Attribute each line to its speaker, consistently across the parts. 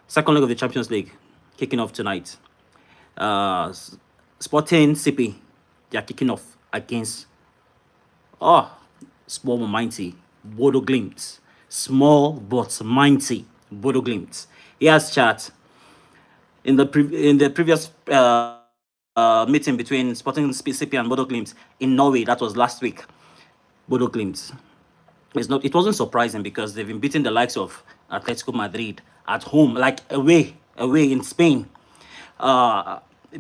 Speaker 1: Second leg of the Champions League kicking off tonight. Sporting CP, they are kicking off against oh small but mighty Bodo Glimt. Small but mighty Bodo Glimt. Here's chat in the previous meeting between Sporting CP and Bodo Glimt in Norway. That was last week. Bodo Glimt. It wasn't surprising because they've been beating the likes of Atletico Madrid at home, like away in Spain.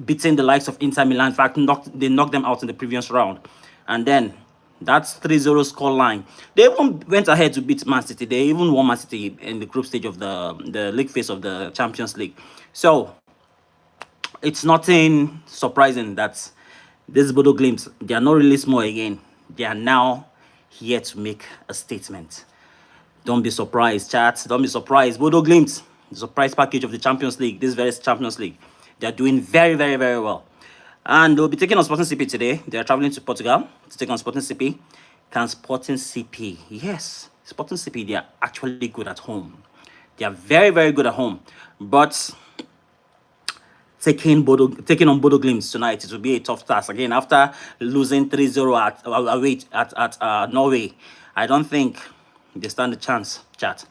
Speaker 1: Beating the likes of Inter Milan. In fact, they knocked them out in the previous round. And then that's 3-0 score line. They even went ahead to beat Man City. They even won Man City in the group stage of the league phase of the Champions League. So it's nothing surprising that this Bodo Glimt, they are not really small again. They are now here to make a statement. Don't be surprised, chat. Don't be surprised. Bodo Glimt, the surprise package of the Champions League, this very Champions League. They're doing very, very, very well. And they'll be taking on Sporting CP today. They're traveling to Portugal to take on Sporting CP. Can Sporting CP? Yes. Sporting CP, they are actually good at home. They are very, very good at home. But taking on Bodo Glimt tonight, it will be a tough task. Again, after losing 3-0 at Norway, I don't think they stand a chance, chat.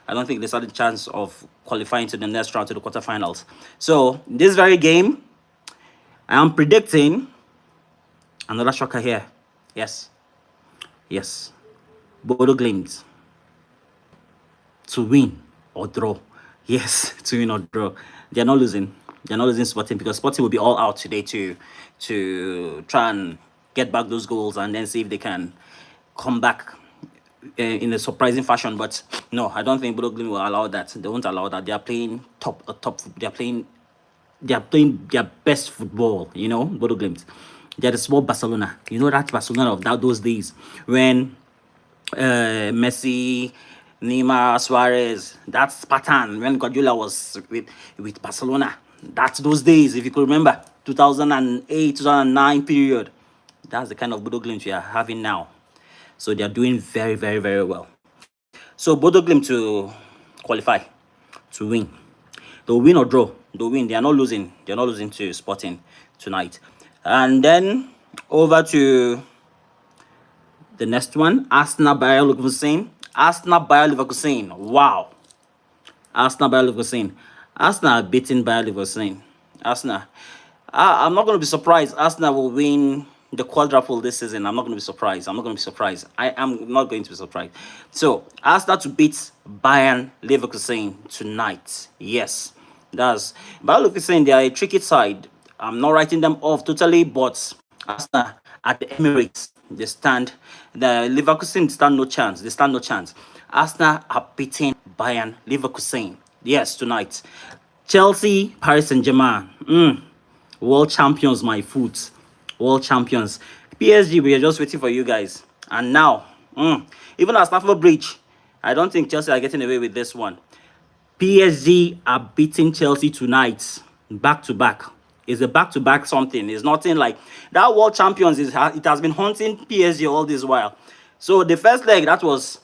Speaker 1: I don't think they stand a chance of qualifying to the next round, to the quarterfinals. So, this very game, I am predicting another shocker here. Yes. Bodo Glimt to win or draw. Yes, to win or draw. They're not losing. They're not losing Sporting because Sporting will be all out today to try and get back those goals and then see if they can come back in a surprising fashion. But no, I don't think Bodo Glimt will allow that. They won't allow that. They are playing top. They are playing their best football. You know, Bodo Glimt. They are the small Barcelona. You know that Barcelona of those days when Messi, Neymar, Suarez, that's pattern when Guardiola was with Barcelona. That's those days, if you could remember, 2008, 2009 period. That's the kind of Bodo Glimt we are having now. So they are doing very, very, very well. So Bodo Glimt to qualify, to win. They'll win or draw. They'll win. They are not losing. They are not losing to Sporting tonight. And then over to the next one, Arsenal Bayer Leverkusen. Arsenal Bayer Leverkusen. Wow. Arsenal Bayer Leverkusen. Arsenal beating Bayer Leverkusen. Arsenal. I'm not going to be surprised. Arsenal will win the quadruple this season. I'm not going to be surprised. I am not going to be surprised. So, Arsenal to beat Bayern Leverkusen tonight. Yes. That's Bayer Leverkusen. They are a tricky side. I'm not writing them off totally, but Arsenal at the Emirates, they stand. The Leverkusen stand no chance. They stand no chance. Arsenal are beating Bayern Leverkusen. Yes, tonight. Chelsea, Paris Saint-Germain. World champions, my foot. World champions. PSG, we are just waiting for you guys. And now, even at Stamford Bridge, I don't think Chelsea are getting away with this one. PSG are beating Chelsea tonight. Back to back. It's a back-to-back something. It's nothing like that. World champions it has been haunting PSG all this while. So the first leg, that was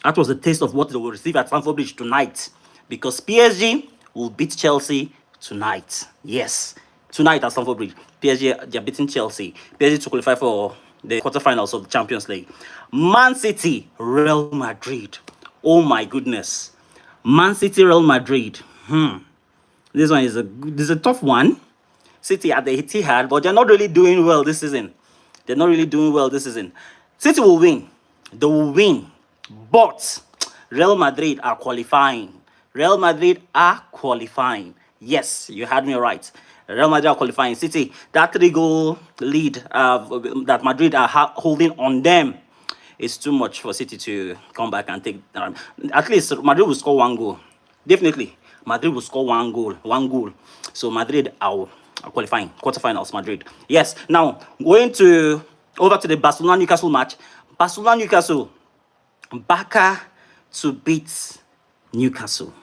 Speaker 1: a taste of what they will receive at Stamford Bridge tonight, because PSG will beat Chelsea tonight. Yes, tonight at Stamford Bridge, PSG, they're beating Chelsea. PSG to qualify for the quarterfinals of the Champions League. Man City, Real Madrid. Oh my goodness, Man City, Real Madrid. This one is a tough one. City at the Etihad, but they're not really doing well this season. City will win. They will win. But Real Madrid are qualifying. Yes, you had me right. Real Madrid are qualifying. City, that 3-goal lead that Madrid are holding on them is too much for City to come back and take. At least Madrid will score 1 goal. Definitely, Madrid will score 1 goal. So Madrid are qualifying quarterfinals. Madrid. Yes. Now going over to the Barcelona Newcastle match. Barcelona Newcastle. Barca to beat Newcastle.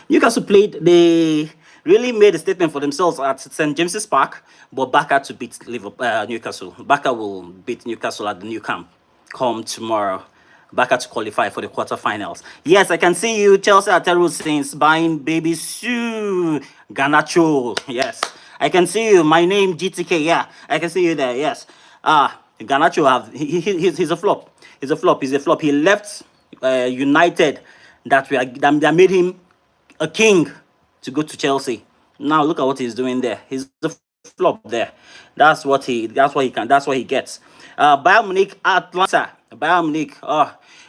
Speaker 1: Newcastle played. They really made a statement for themselves at St. James's Park, but Barca to beat Newcastle. Barca will beat Newcastle at the new camp come tomorrow. Barca to qualify for the quarterfinals. Yes, I can see you, Chelsea Ateru Saints, buying baby Sue Ganacho. Yes, I can see you. My name GTK. Yeah, I can see you there. Yes. Ganacho he's a flop. He's a flop. He's a flop. He left United that made him a king to go to Chelsea. Now look at what he's doing there. He's a flop there. That's what he can. That's what he gets. Bayern Munich, Atlanta. Bayern Munich.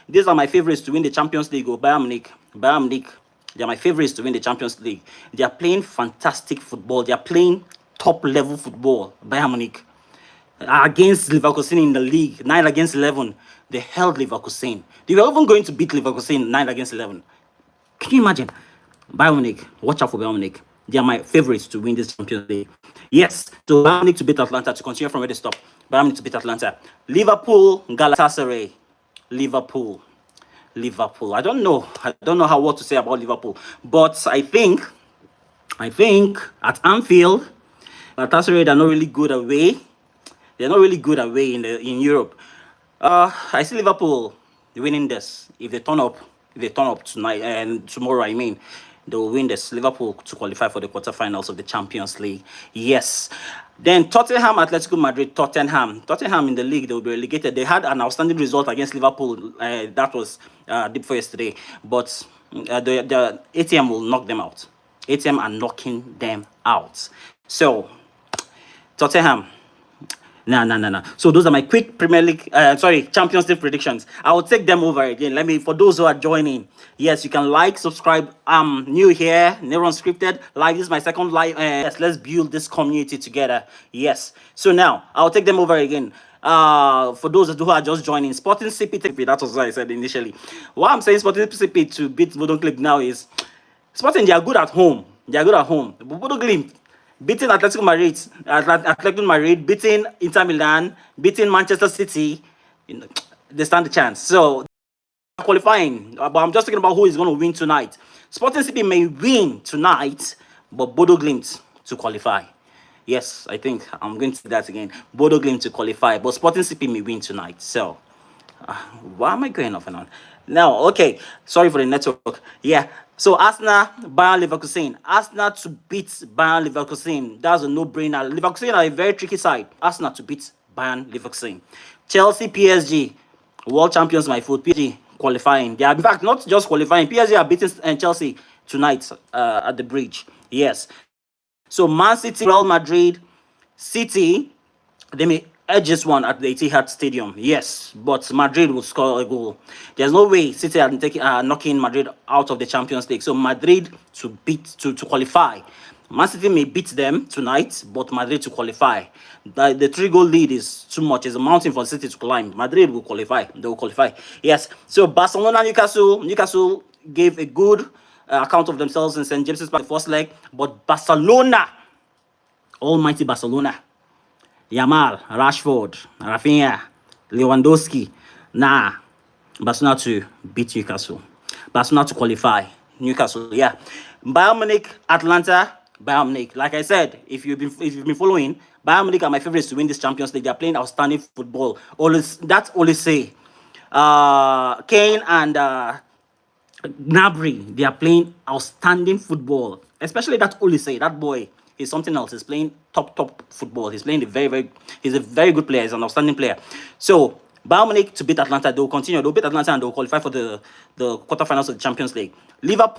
Speaker 1: These are my favorites to win the Champions League. Bayern Munich. Bayern Munich. They are my favorites to win the Champions League. They are playing fantastic football. They are playing top level football. Bayern Munich against Leverkusen in the league, 9 against 11. They held Leverkusen. They were even going to beat Leverkusen 9 against 11. Can you imagine? Bayern Munich, watch out for Bayern Munich. They are my favorites to win this Champions League. Yes, so Bayern Munich to beat Atlanta, to continue from where they stop. Bayern Munich to beat Atlanta. Liverpool, Galatasaray. Liverpool. I don't know what to say about Liverpool. But I think at Anfield, Galatasaray, they're not really good away. They're not really good away in Europe. I see Liverpool winning this if they turn up tonight and tomorrow. I mean, they will win this. Liverpool to qualify for the quarterfinals of the Champions League. Yes. Then Tottenham, Atletico Madrid, Tottenham in the league, they will be relegated. They had an outstanding result against Liverpool. That was day before yesterday. But the ATM will knock them out. ATM are knocking them out. So, Tottenham. No. So those are my quick Champions League predictions. I will take them over again. For those who are joining, yes, you can like, subscribe. I'm new here, never unscripted. This is my second live. Yes, let's build this community together. Yes. So now I'll take them over again. For those who are just joining, Sporting CP, that was what I said initially. Why I'm saying Sporting CP to beat Bodo Glimt now is Sporting, they are good at home. But Bodo Glimt beating Atletico Madrid, beating Inter Milan, beating Manchester City, they stand a chance. So, qualifying, but I'm just talking about who is going to win tonight. Sporting CP may win tonight, but Bodo Glimt to qualify. Yes, I think I'm going to do that again. Bodo Glimt to qualify, but Sporting CP may win tonight. So, why am I going off and on? Now, okay, sorry for the network. Yeah, so Arsenal, Bayern Leverkusen. Arsenal to beat Bayern Leverkusen. That's a no-brainer. Leverkusen are a very tricky side. Arsenal to beat Bayern Leverkusen. Chelsea, PSG, world champions, my foot. PSG qualifying. They are, in fact, not just qualifying. PSG are beating Chelsea tonight at the bridge. Yes. So Man City, Real Madrid, City, they may edge this one at the Etihad Stadium. Yes, but Madrid will score a goal. There's no way City are knocking Madrid out of the Champions League. So Madrid to qualify. Man City may beat them tonight, but Madrid to qualify. The 3-goal lead is too much. It's a mountain for City to climb. Madrid will qualify. They will qualify. Yes. So Barcelona, Newcastle gave a good account of themselves in St. James's Park the first leg, but Barcelona, almighty Barcelona, Yamal, Rashford, Rafinha, Lewandowski, Barcelona to beat Newcastle. Barcelona to qualify. Newcastle, yeah. Bayern Munich, Atlanta, Bayern Munich. Like I said, if you've been following, Bayern Munich are my favorites to win this Champions League. They're playing outstanding football. That's Olise. Kane and Gnabry, they are playing outstanding football. Especially that Olise, that boy. He's something else. He's playing top football. He's playing he's a very good player. He's an outstanding player. So Bayern Munich to beat Atlanta. They'll continue. They'll beat Atlanta and they'll qualify for the quarterfinals of the Champions League. Liverpool